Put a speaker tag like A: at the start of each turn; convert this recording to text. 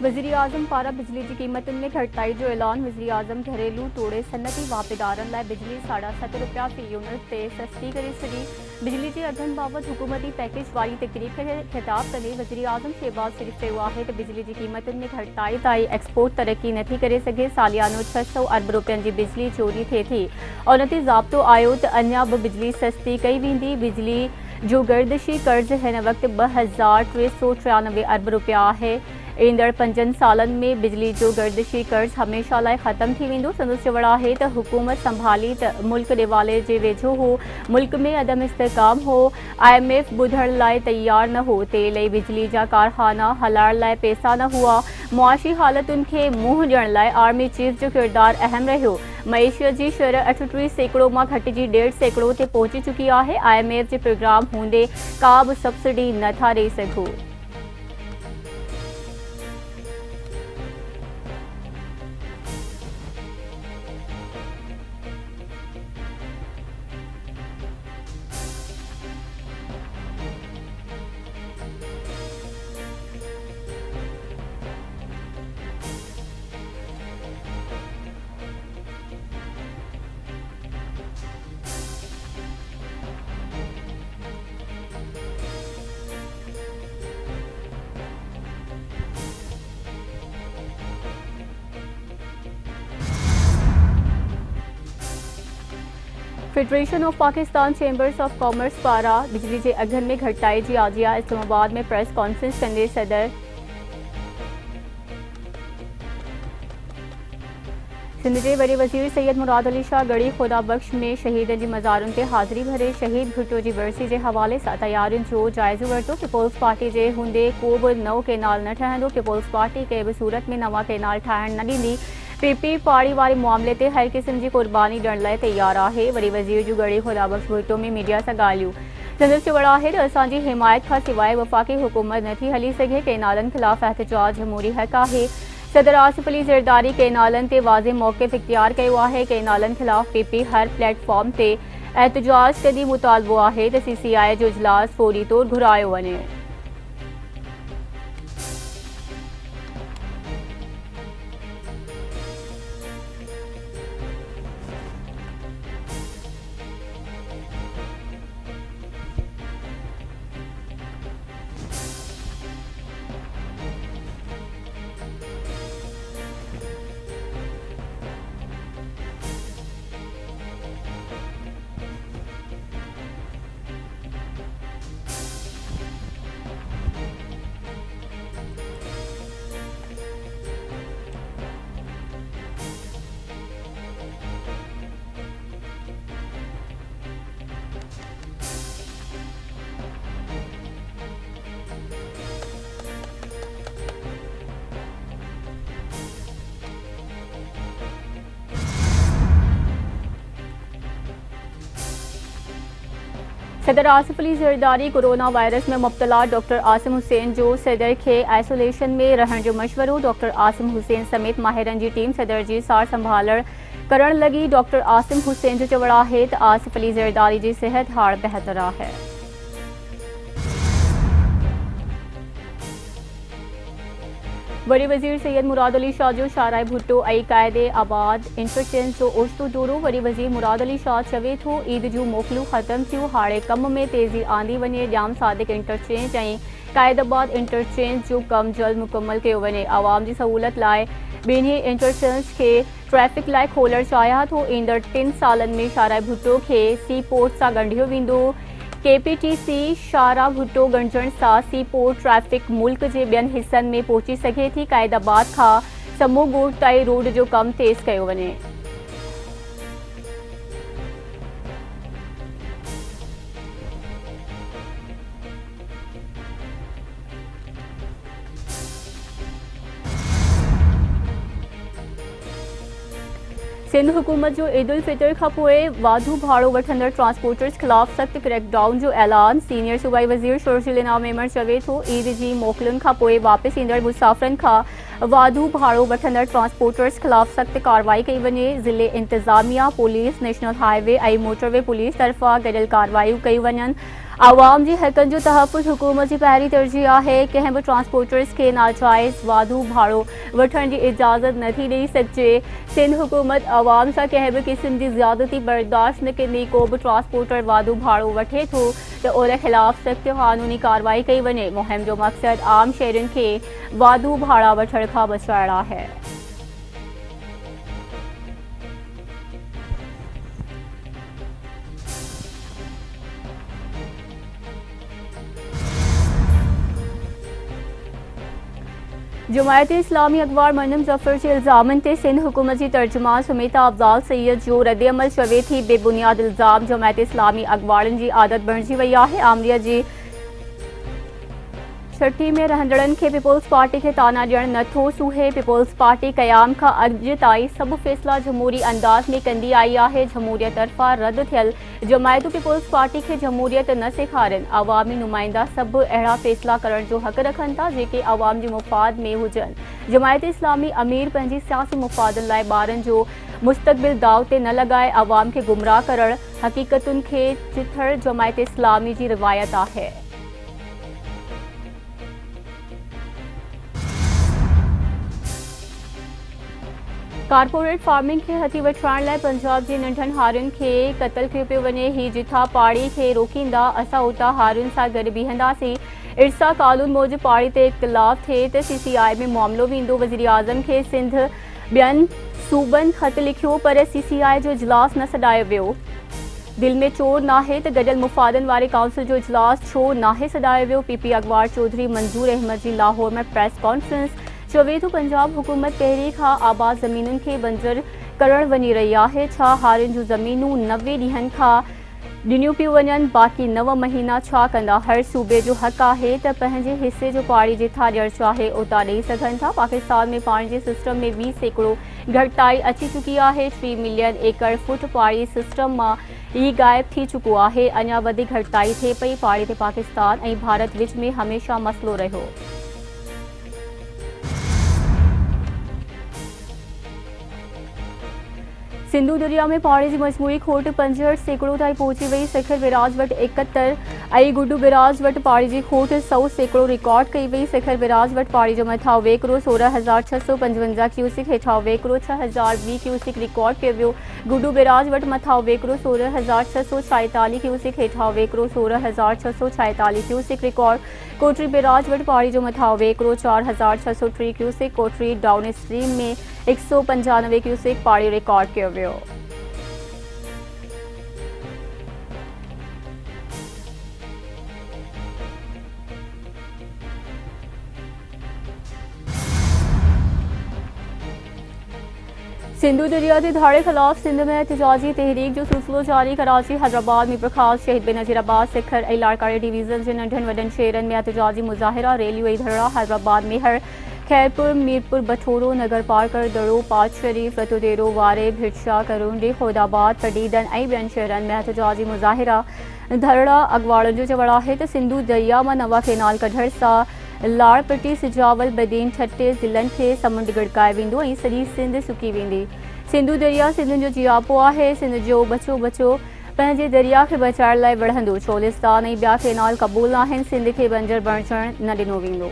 A: वज़ीर आज़म पारा बिजली की क़ीमतुनि में घटिताई जो ऐलान। वज़ीर आज़म घरेलू तोड़े सनती वापेदारनि लाइ बिजली ₹7.5 फ़ी यूनिट ते सस्ती करे छॾी। बिजली जे अघनि बाबति हुकूमती पैकेज वारी तक़रीब खे ख़िताब कंदे वज़ीर आज़म शहबाज शरीफ़ चयो आहे त बिजली जी क़ीमतुनि में घटिताई ताईं एक्सपोर्ट तरक्की नथी करे सघे। सालियानो 600 अरब रुपयनि जी बिजली चोरी थिए थी। उन ते ज़ाब्तो आयो त अञा बि बिजली सस्ती कई वेंदी। बिजली जो गर्दिशी कर्ज़ हिन वक़्तु 2,393 अरब रुपया आहे। ईंदड़ 5 सालनि में बिजली जो गर्दिशी कर्ज़ हमेशा लाइ ख़त्म थी वेंदो। संदसि चवणु आहे त हुकूमत संभाली त मुल्क दिवाले जे वेझो हो। मुल्क में अदम इस्तेहकाम हो। IMF ॿुधण लाइ तैयार न हो। तेल ऐं बिजली जा कारखाना हलाइण लाइ पैसा न हुआ। मुआशी हालतुनि खे मुंहुं ॾियण लाइ आर्मी चीफ जो किरदारु अहम रहियो। मईशियत जी शरह 38% मां घटिजी 1.5% ते पहुची चुकी आहे। IMF जे प्रोग्राम हूंदे का बि सब्सिडी नथा ॾेई सघो। Federation of Pakistan chambers of commerce पारा बिजली के अघनि में घटिताई जी आजिया इस्लामाबाद में प्रेस कॉन्फ्रेंस कंदे सदर सिंध के वरी वज़ीर सैयद मुराद अली शाह गढ़ी खुदा बख्श में शहीदनि जी मज़ारुनि ते हाज़िरी भरे शहीद भुट्टो जी बरसी के हवाले से तैयारियों जो जायज़ो वरितो। पीपुल्स पार्टी के हूंदे को भी नओं कैनाल न ठहंदो। पीपुल्स पार्टी कंहिं भी सूरत में नवा कैनाल ठाहिण न ॾींदी। PP पाड़ी वारे मामले ते हर क़िस्म की कुर्बानी ॾियण लाइ तैयार आहे। वरी वज़ीर जूं गढ़ी खुदा बख्श भुट्टो में मीडिया से ॻाल्हियूं। संदसि चवणु आहे त असांजी हिमायत खां सवाइ वफ़ाक़ी हुकूमत नथी हली सघे। कैनालनि ख़िलाफ़ एहतजाज जमहूरी हक़ आहे। सदर आसिफ अली ज़रदारी कैनालनि ते वाज़े मौक़िफ़ इख्तियार कयो आहे। कैनालनि ख़िलाफ़ PP हर प्लेटफॉर्म ते एहतजाज कंदी मुतालबो आहे त CCI जो इजलास फौरी तौर घुरायो वञे। सदर आसिफ अली ज़रदारी कोरोना वायरस में मुब्तला डॉक्टर आसिम हुसैन जो सदर के आइसोलेशन में रहण जो मशवरो। डॉक्टर आसिम हुसैन समेत माहिरनि की टीम सदर की सार संभाल करण लगी। डॉक्टर आसिम हुसैन जो चवणु आहे त आसिफ अली ज़रदारी की सेहत हाणे बेहतर आहे। वरी वज़ीर सैयद मुराद अली शाह जो शाहराह भुट्टो ऐं कायदे आबाद इंटरचेंज जो ओचितो दौरो। वरी वज़ीर मुराद अली शाह चवे थो ईद जूं मोकलूं ख़त्म थियूं। हाणे कम में तेज़ी आंदी वञे। जाम सादिक इंटरचेंज ऐं कायदाबाद इंटरचेंज जो कम जल्द मुकम्मल कयो वञे। आवाम की सहूलत लाइ ॿिन्ही इंटरचेंज के ट्रैफिक लाइ खोलण चाहियां थो। ईंदड़ 3 सालनि में शाहराह भुट्टो के सी पोर्ट सां ॻंढियो वेंदो। KPTC शाहराह भुट्टो ॻंढण सां सी पोर्ट ट्रैफिक मुल्क के ॿियनि हिस्सनि में पहुची सघे थी। कायदाबाद खां समूगोट ताईं रोड जो कम तेज़ कयो वञे। सिंध हुकूमत जो ईद उल फितर खां पोइ वाधू भाड़ो वठंदड़ ट्रांसपोर्टर्स ख़िलाफ़ सख़्त क्रैकडाउन जो ऐलान। सीनियर सूबाई वज़ीर शोरशील इनाम मेमण चवे थो ईद जी मोकलुनि खां पोइ वापसि ईंदड़ मुसाफ़िरनि खां वाधू भाड़ो वठंदड़ ट्रांसपोर्टर्स ख़िलाफ़ सख़्त कार्रवाई कई वञे। ज़िले इंतज़ामिया पुलिस नेशनल हाईवे ऐं मोटरवे पुलिस तरफ़ां गॾियल कार्रवाइयूं कयूं वञनि। आवाम जी हक़नि जो तहफ़्फ़ुज़ हुकूमत जी पहिरीं तरजीह आहे। कंहिं बि ट्रांसपोर्टर्स खे नाजाइज़ वाधू भाड़ो वठण जी इजाज़त नथी ॾेई सघिजे। सिंध हुकूमत आवाम सां कंहिं बि क़िस्म जी ज़्यादती बर्दाश्त न कंदी। को बि ट्रांसपोर्टर वाधू भाड़ो वठे थो त उन ख़िलाफ़ सख़्त क़ानूनी कार्रवाई कई वञे। मुहिम जो मक़सदु आम शहरियुनि खे वाधू भाड़ा वठण खां बचाइणु आहे। जमायत इस्लामी अखबार मरनम ज़फ़र जे इल्ज़ामनि ते सिंध हुकूमत जी तर्जुमान सुमेता अफ़ज़ाल सैयद जो रद्दअमल चवे थी बेबुनियाद इल्ज़ाम। जमायत इस्लामी अखबारनि जी आदत बणिजी वई आहे। आमरीअ जी छठी में रहंदड़नि खे पीपुल्स पार्टी खे ताना ॾियणु नथो सूहे। पीपुल्स पार्टी क़याम खां अॼु ताईं सभु फ़ैसिला जमहूरी अंदाज़ में कंदी आई आहे। जमहूरियत तरफ़ां रद्द थियल जमायतूं पीपुल्स पार्टी खे जमहूरियत न सेखारनि। अवामी नुमाइंदा सभु अहिड़ा फ़ैसिला करण जो हक़ रखनि था जेके अवाम जे मुफ़ाद में हुजनि। जमायत इस्लामी अमीर पंहिंजी सियासी मुफ़ादनि लाइ ॿारनि जो मुस्तक़बिल दाव ते न लॻाए अवाम खे गुमराह करणु हक़ीक़तुनि खे चिथड़ जमायत इस्लामी जी रिवायत आहे। कारपोरेट फार्मिंग खे हथी वठाइण लाइ पंजाब जे नंढनि हारियुनि खे क़त्ल कयो पियो वञे। ही जिथा पाड़ी खे रोकींदा असां उतां हारियुनि सां गॾु बीहंदासीं। इर्सा कानून मूजिबि पाड़ी ते इख़्तिलाफ़ थिए त CCI में मामिलो वेंदो। वज़ीर आज़म खे सिंध ॿियनि सूबनि ख़त लिखियो पर CCI जो इजलास न सॾायो वियो। दिल में चोर नाहे त गॾियल मुफ़ादनि वारे काउंसिल जो इजलास छो नाहे सॾायो वियो। PP अखबार चौधरी मंजूर अहमद जी लाहौर में प्रेस कॉन्फ्रेंस चवे थो पंजाब हुकूमत पहिरीं खां आबाद ज़मीनुनि खे बंजर करणु वञी रही आहे। छा हारियुनि जूं ज़मीनूं 90 ॾींहनि खां ॾिनियूं पियूं वञनि बाक़ी 9 महीना छा कंदा। हर सूबे जो हक़ आहे त पंहिंजे हिसे जो पाड़ी जिथा ॾियणु चाहे उतां ॾेई सघनि था। पाकिस्तान में पाणी जे सिस्टम में 20% घटिताई अची चुकी आहे। 3 मिलियन एकड़ फुट पाणी सिस्टम मां ई गाइब थी चुको आहे। अञा वधीक घटिताई थिए पई। पाणी ते पाकिस्तान ऐं भारत विच में हमेशह मसइलो रहियो। सिंधु दरिया में पाणी जी मजमूई खोट 65% ताईं पहुची वई। सखर बिराज वटि 71 ऐं गुड्डू बिराज वटि पाणी जी खोट 100% रिकॉर्ड कई वई। सखर बिराज वटि पाणी जो मथां वेकिरो 16,655 क्यूसिक हेठां वेकिरो 6,020 क्यूसिक रिकॉर्ड कयो वियो। गुड्डू बिराज वटि मथां वेकिरो 16,646 क्यूसिक हेठां वेकिरो 16,646 क्यूसिक रिकॉर्ड। कोटरी बिराज वटि पाणी जो मथां वेकिरो 4,603 क्यूसिक। कोटरी डाउन स्ट्रीम में 195 क्यूसिक पाणी रिकॉर्ड कयो वियो। सिंधु दरिया के धाड़े खिलाफ सिंध में एहतजाजी तहरीक जो सिलसिलो जारी। कराची, हैदराबाद, मीरपुरखास, शहीद बेनज़ीराबाद, सिखर ऐं लाड़काने डिवीज़न के नंढनि वॾनि शहरनि में एहतजाजी मुज़ाहिरा, रैलियूं ऐं धरड़ा। हैदराबाद में हर खैरपुर, मीरपुर, बठोरो, नगर पार्कर, दड़ो, पाच शरीफ, रतुडेरो, वारे, भिटशा, करूंडी, खोदाबाद, पडीदन ऐं ॿियनि शहरनि में एहतजाजी मुज़ाहिरा धरड़ा। अखबारनि जो चवणु आहे त सिंधु दरिया मां नवां कैनाल कढण सां लाड़पटी, सिजावल, बदीन, ठटे ज़िलनि खे समुंड गड़काए वेंदो ऐं सॼी सिंध सुकी वेंदी। सिंधु दरिया सिंधियुनि जो जियापो आहे। सिंध जो बचो बचो पंहिंजे दरिया खे बचाइण लाइ विढ़ंदो। चोलिस्तान ऐं ॿिया कैनाल क़बूल आहिनि। सिंध खे बंजर बणजण न ॾिनो वेंदो।